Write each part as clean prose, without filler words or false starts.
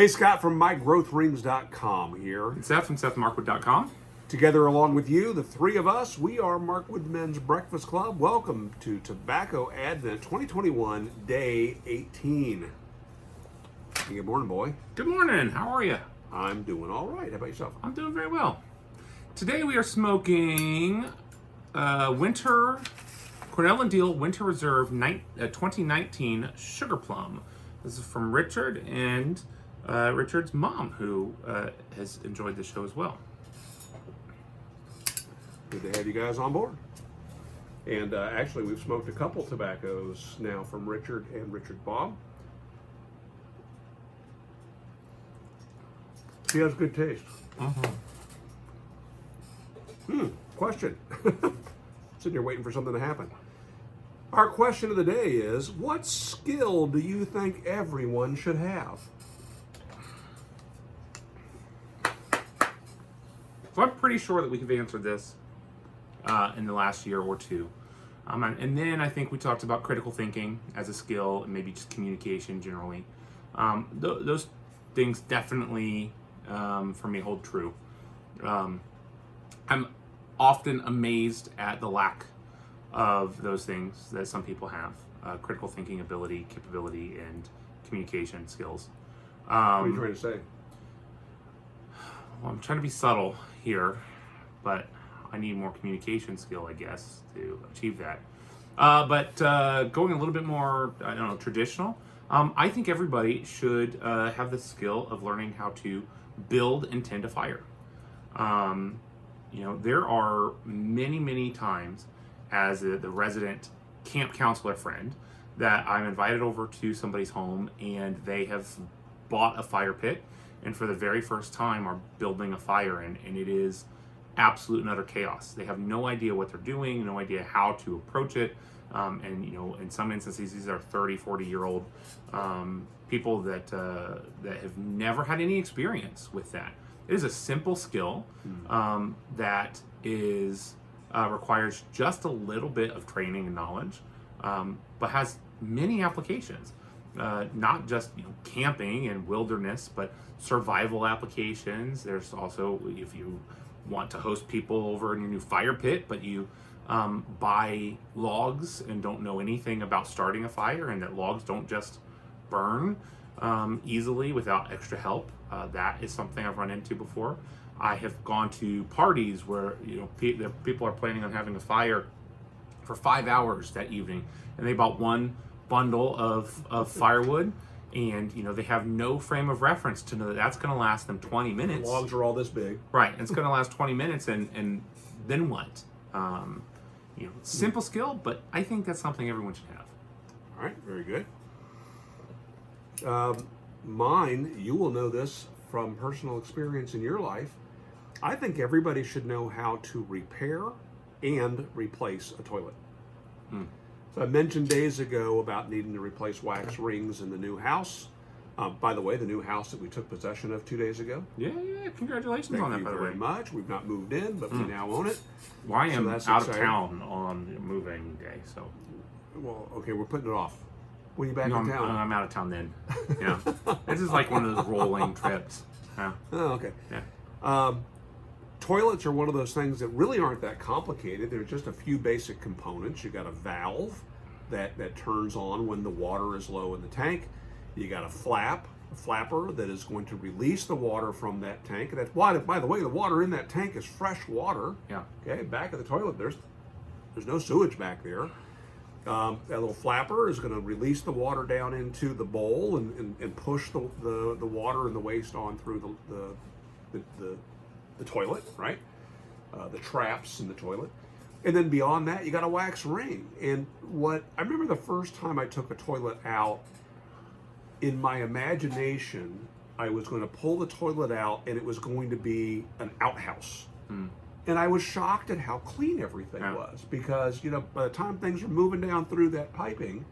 Hey, Scott from MyGrowthRings.com here. It's Seth from SethMarkwood.com. Together along with you, the three of us, we are Markwood Men's Breakfast Club. Welcome to Tobacco Advent 2021, Day 18. Hey, good morning, boy. Good morning. How are you? I'm doing all right. How about yourself? I'm doing very well. Today we are smoking Cornell Diehl Winter Reserve 2019 Sugarplum. This is from Richard and Richard's mom, who has enjoyed the show as well. Good to have you guys on board. And actually, we've smoked a couple tobaccos now from Richard and Richard Bob. He has good taste. Question. Sitting here waiting for something to happen. Our question of the day is, what skill do you think everyone should have? So I'm pretty sure that we have answered this in the last year or two. And then I think we talked about critical thinking as a skill and maybe just communication generally. Those things definitely, for me, hold true. I'm often amazed at the lack of those things that some people have. Critical thinking ability, capability, and communication skills. What are you trying to say? Well, I'm trying to be subtle here, but I need more communication skill, I guess, to achieve that. But going a little bit more, I don't know, traditional, I think everybody should have the skill of learning how to build and tend a fire. There are many times as the resident camp counselor friend that I'm invited over to somebody's home and they have bought a fire pit and for the very first time are building a fire and it is absolute and utter chaos. They have no idea what they're doing, no idea how to approach it. In some instances, these are 30, 40-year-old people that have never had any experience with that. It is a simple skill that is requires just a little bit of training and knowledge, but has many applications. Not just camping and wilderness, but survival applications. There's also, if you want to host people over in your new fire pit, but you buy logs and don't know anything about starting a fire, and that logs don't just burn easily without extra help. That is something I've run into before. I have gone to parties where people are planning on having a fire for 5 hours that evening, and they bought one bundle of firewood, and they have no frame of reference to know that that's going to last them 20 minutes. The logs are all this big, right? And it's going to last 20 minutes, and then what? Simple skill, but I think that's something everyone should have. All right, very good. Mine, you will know this from personal experience in your life. I think everybody should know how to repair and replace a toilet. So I mentioned days ago about needing to replace wax rings in the new house. By the way, the new house that we took possession of 2 days ago. Yeah, congratulations on that, by the way. Thank you very much. We've not moved in, but we now own it. Well, I am that's out exciting. of town on moving day, so. Well, okay, we're putting it off. When are you back in town? I'm out of town then. Yeah, this is like one of those rolling trips. Yeah. Oh, okay. Yeah. Toilets are one of those things that really aren't that complicated. There's just a few basic components. You got a valve that turns on when the water is low in the tank. You got a flapper that is going to release the water from that tank. And that's why, by the way, the water in that tank is fresh water. Yeah. Okay, back of the toilet, there's no sewage back there. That little flapper is going to release the water down into the bowl and push the water and the waste on through the toilet, right? The traps in the toilet. And then beyond that, you got a wax ring. And I remember the first time I took a toilet out, in my imagination, I was going to pull the toilet out and it was going to be an outhouse. And I was shocked at how clean everything was because, by the time things are moving down through that piping,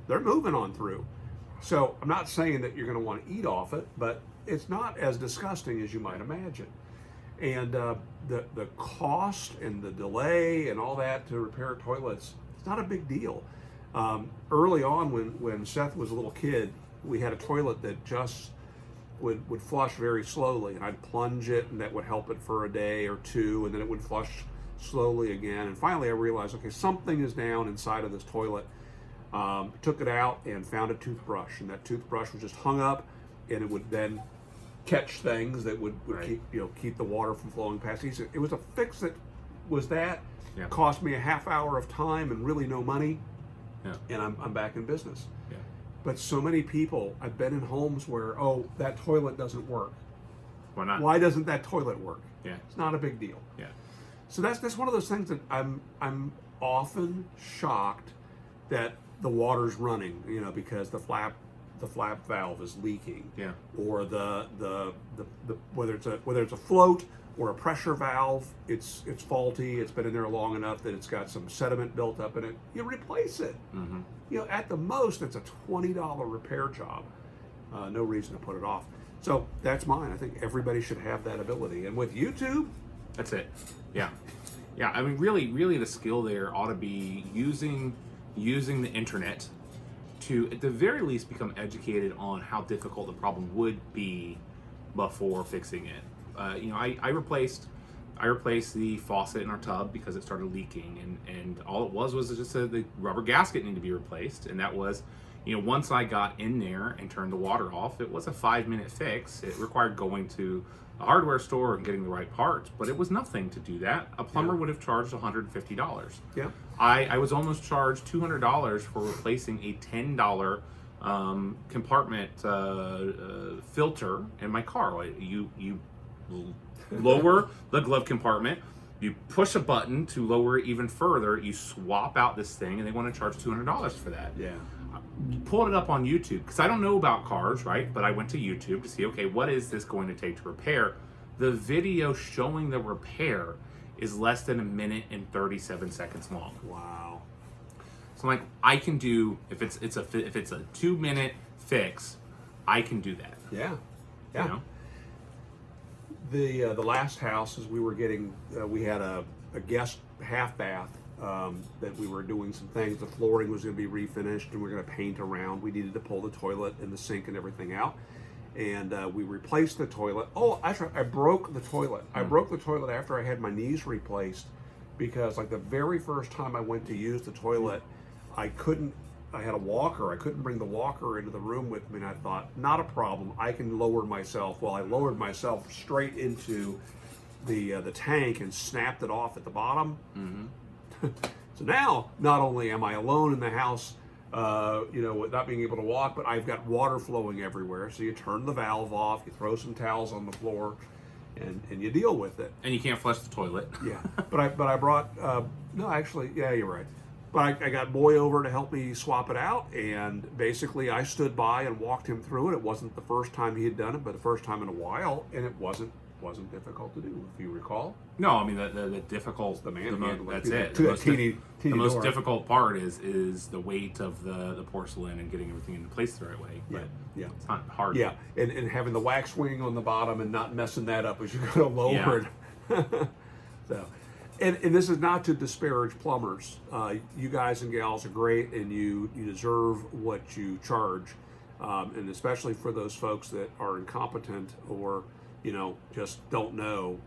they're moving on through. So I'm not saying that you're going to want to eat off it, but it's not as disgusting as you might imagine. And the cost and the delay and all that to repair toilets, it's not a big deal. Early on when Seth was a little kid, we had a toilet that just would flush very slowly, and I'd plunge it, and that would help it for a day or two, and then it would flush slowly again. And finally, I realized, okay, something is down inside of this toilet. Took it out and found a toothbrush, and that toothbrush was just hung up, and it would then catch things that would Right. keep the water from flowing past. It was a fix that was that Yeah. cost me a half hour of time and really no money, Yeah. and I'm back in business. Yeah. But so many people, I've been in homes where, oh, that toilet doesn't work. Why not? Why doesn't that toilet work? Yeah. It's not a big deal. Yeah. So that's one of those things that I'm often shocked that the water's running, because the flap valve is leaking. Yeah. Or the whether it's a float or a pressure valve, it's faulty. It's been in there long enough that it's got some sediment built up in it. You replace it. Mm-hmm. At the most, it's a $20 repair job. No reason to put it off. So that's mine. I think everybody should have that ability. And with YouTube, That's it. Yeah. Yeah. I mean, really, the skill there ought to be using the internet to, at the very least, become educated on how difficult the problem would be before fixing it. I replaced the faucet in our tub because it started leaking, and all it was just the rubber gasket needed to be replaced, and that was, once I got in there and turned the water off, it was a 5-minute fix. It required going to a hardware store and getting the right parts, but it was nothing to do that. A plumber would have charged $150. yeah, I was almost charged $200 for replacing a $10 compartment filter in my car. You lower the glove compartment, you push a button to lower it even further, you swap out this thing, and they want to charge $200 for that. yeah. Pulled it up on YouTube because I don't know about cars, right? But I went to YouTube to see, okay, what is this going to take to repair? The video showing the repair is less than 1 minute and 37 seconds long. Wow. So I'm like, I can do, if it's a 2-minute fix, I can do that. Yeah, yeah. The last house, as we were getting, we had a guest half bath that we were doing some things. The flooring was going to be refinished, and we are going to paint around. We needed to pull the toilet and the sink and everything out, and we replaced the toilet. Oh, actually, I broke the toilet. I broke the toilet after I had my knees replaced because, like, the very first time I went to use the toilet, I had a walker. I couldn't bring the walker into the room with me, and I thought, not a problem. I can lower myself. Well, I lowered myself straight into the tank and snapped it off at the bottom. Mm-hmm. So now, not only am I alone in the house, with not being able to walk, but I've got water flowing everywhere. So you turn the valve off, you throw some towels on the floor, and you deal with it. And you can't flush the toilet. Yeah, but I brought no, actually, yeah, you're right. But I got Boy over to help me swap it out, and basically I stood by and walked him through it. It wasn't the first time he had done it, but the first time in a while, and it wasn't difficult to do, if you recall. No, I mean the difficult. That's it. The most difficult part is the weight of the porcelain and getting everything into place the right way. But yeah, it's not hard. Yeah, and having the wax wing on the bottom and not messing that up as you go to lower it. So, and this is not to disparage plumbers. You guys and gals are great, and you deserve what you charge, and especially for those folks that are incompetent or just don't know.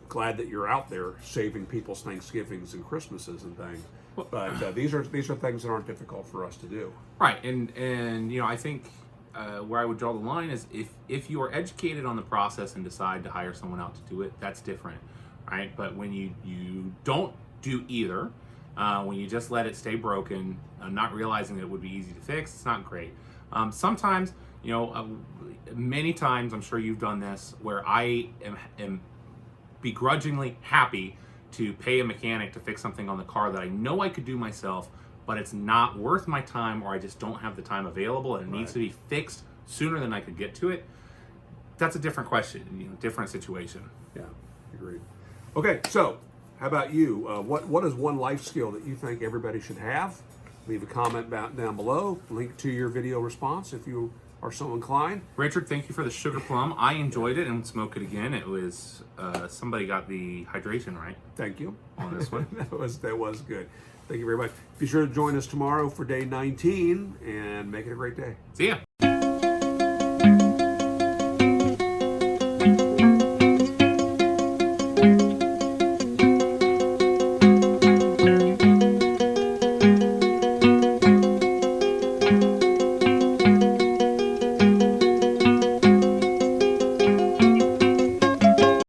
Glad that you're out there saving people's Thanksgivings and Christmases and things. But these are things that aren't difficult for us to do. Right, and I think where I would draw the line is if you are educated on the process and decide to hire someone out to do it, that's different, right? But when you don't do either, when you just let it stay broken, not realizing that it would be easy to fix, it's not great. Sometimes, many times, I'm sure you've done this, where I am begrudgingly happy to pay a mechanic to fix something on the car that I know I could do myself, but it's not worth my time, or I just don't have the time available, and it needs to be fixed sooner than I could get to it. That's a different question, different situation. Yeah, agreed. Okay, so how about you? What is one life skill that you think everybody should have? Leave a comment down below. Link to your video response if you are so inclined. Richard, thank you for the Sugarplum. I enjoyed it and would smoke it again. It was somebody got the hydration right. Thank you on this one. that was good. Thank you very much. Be sure to join us tomorrow for day 19 and make it a great day. See ya.